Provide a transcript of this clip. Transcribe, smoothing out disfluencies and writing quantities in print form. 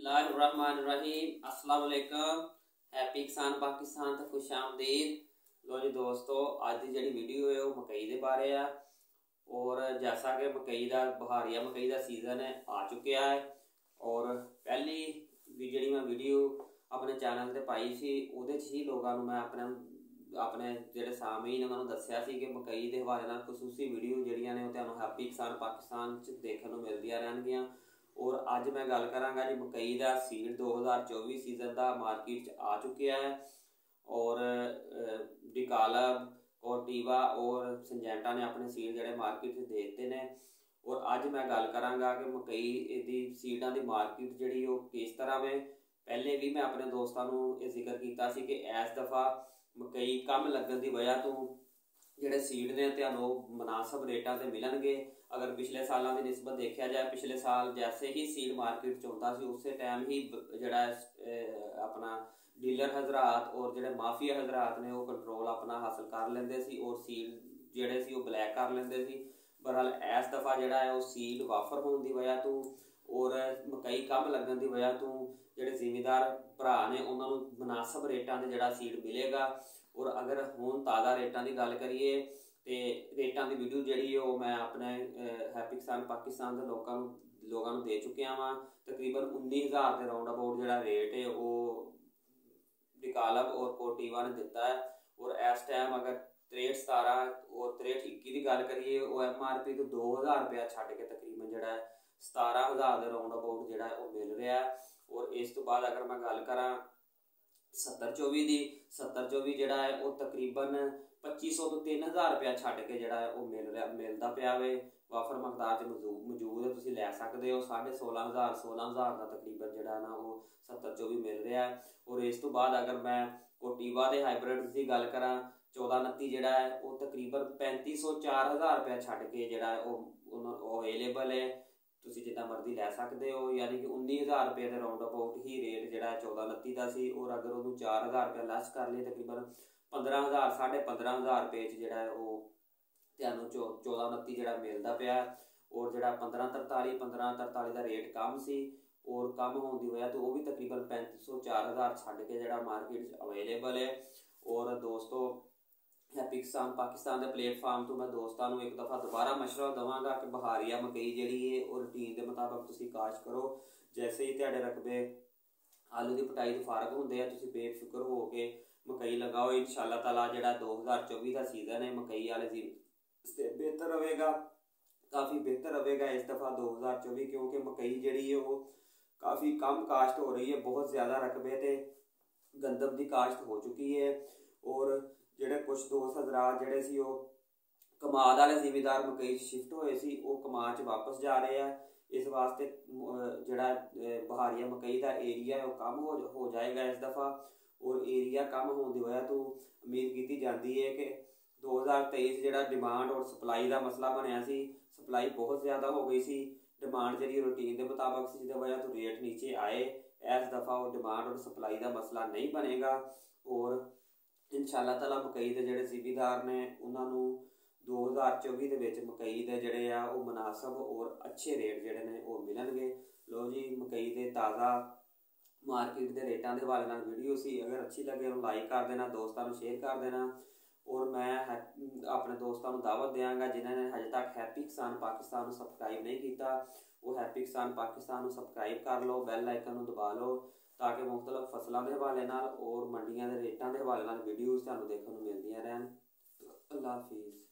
बिस्मिल्लाहिर्रहमानिर्रहीम अस्सलाम वालेकुम। हैप्पी किसान पाकिस्तान ते खुश आमदीद। लो जी दोस्तों, अज की जी वीडियो है वो मकई के बारे है। और जैसा कि मकई का बहारिया मकई का सीजन है आ चुका है। और पहली भी जी मैं वीडियो अपने चैनल पर पाई सी वो ही लोगों मैं अपने जोड़े सामीन उन्होंने दसिया कि मकई के हवाले खसूसी वीडियो जड़ियाँ ने हैप्पी किसान पाकिस्तान देखने को मिलदियाँ रहनगियां। और अज मैं गल कराँगा जी मकई का सीड 2024 सीजन का मार्केट आ चुका है। और डिकालब और टीवा और संजेंटा ने अपने सीड जोड़े मार्केट दे दिते हैं। और अज मैं गल कराँगा कि मकई की सीडा की मार्केट जी किस तरह में पहले भी मैं अपने दोस्तों को यह जिक्र किया कि इस दफ़ा मकई कम लगन की वजह तो जोड़े सीड ने तो मुनासिब रेटा से मिलणगे। अगर पिछले सालों की निस्बत देखा जाए, पिछले साल जैसे ही सीड मार्केट चलता उस टाइम ही जोड़ा अपना डीलर हजरात और जोड़े माफिया हजरात ने वो कंट्रोल अपना हासिल कर लेंदे सी और सीड जोड़े सी वो ब्लैक कर लेंदे सी। बहरहाल इस दफ़ा जोड़ा है वो सीड वाफर होने की वजह तो और मकई कम लगन की वजह तो जोड़े जिमीदार भरा ने उन्होंने मुनासिब रेटा से जोड़ा सीड मिलेगा। और अगर हुण ताज़ा रेटा की गल करिए तो रेटा की वीडियो जी मैं अपने हैप्पी किसान पाकिस्तान के लोगों दे चुकिया वा। तकरीबन 19,000 के राउंड अबाउट जो रेट है वो डिकालब और कोटीवा ने दिता है। और इस टाइम अगर 63-17 और 63-21 की गल करिए वो MRP तो 2,000 रुपया छड़ के तकरीबन जो 17,000 के राउंड अबाउट जो मिल रहा है। और इस तो बाद अगर मैं गल करा 70-24 की 70-24 जोड़ा है वो तकरीबन 2500 तो 3,000 रुपया छड़ के जोड़ा है वो मिलता पाया वे वाफर मकदार मौजूद है। तुम लै सकते हो 16,500 का तकरीबन जोड़ा ना वो 70-24 मिल रहा है। और इस तो बाद अगर मैं कोटीवा के हाइब्रिड की गल करा 14-29 जोड़ा है वो तकरीबन 3,500-4,000 रुपया छड़ के जोड़ा है वो अवेलेबल है। तुम जितना मर्जी लै सकते हो, यानी कि 19,000 रुपये के राउंड अबाउट ही रेट जो 14-29 का सी। और अगर वो 4,000 रुपया लैस कर लिए तकरीबन 15,000 15,500 रुपये जो है वो 14-29 जो मिलता पाया। और जो 15-43 का रेट कम सी और कम होने की वजह तो वह भी तकरीबन 3,500-4,000 छड़ के जो मार्केट अवेलेबल है। और दोस्तों हैप्पी किसान पाकिस्तान के प्लेटफार्म तो मैं दोस्तों को एक दफ़ा दोबारा मशवरा देवांगा कि बहारिया मकई जी है और रूटीन के मुताबिक तुम काश करो। जैसे ही तेरे रकबे आलू की पटाई तो फारग होंगे तुम बेफिक्र हो के मकई लगाओ। इंशाअल्लाह ताला जो 2024 का सीजन है मकई वाले बेहतर रहेगा, काफ़ी बेहतर रहेगा इस दफ़ा 2024, क्योंकि मकई जी है वो काफ़ी कम काश्त हो रही है। बहुत ज़्यादा रकबे ते गंदम की काश्त हो चुकी है। और जोड़े कुछ दोस्त हजरात जोड़े सी कमाद वाले जिमीदार मकई शिफ्ट होए सी वो कमाद च वापस जा रहे हैं। इस वास्ते जोड़ा बहारिया मकई का एरिया है वो कम हो जाएगा इस दफ़ा। और एरिया कम होने की वजह तो उम्मीद की जाती है कि 2023 जो डिमांड और सप्लाई का मसला बनया सी, सप्लाई बहुत ज़्यादा हो गई सी, डिमांड जी रूटीन के मुताबिक सी, जिस वजह तो रेट नीचे आए। इस दफ़ा वो डिमांड और सप्लाई का मसला नहीं बनेगा। और इंशाअल्लाह ताला मकई के जोड़े जिमीदार ने उन्होंने 2024 के मकई के जोड़े आ वो मुनासिब और अच्छे रेट जोड़े ने वो मिलणगे। लो जी मकई के ताज़ा मार्केट के रेटा के हवाले वीडियो सी, अगर अच्छी लगे तो लाइक कर देना, दोस्तों को शेयर कर देना। और मैं अपने दोस्तों को दावत देंगा जिन्होंने हजे तक हैप्पी किसान पाकिस्तान को सबसक्राइब नहीं किया वो हैप्पी किसान पाकिस्तान को सबसक्राइब कर लो, बैल आइकन दबा लो ताकि मुख्तलिफ फसलों के हवाले और मंडियों के रेटा के हवाले वीडियोज़ देखने को मिलती रहन। अल्लाह हाफिज़।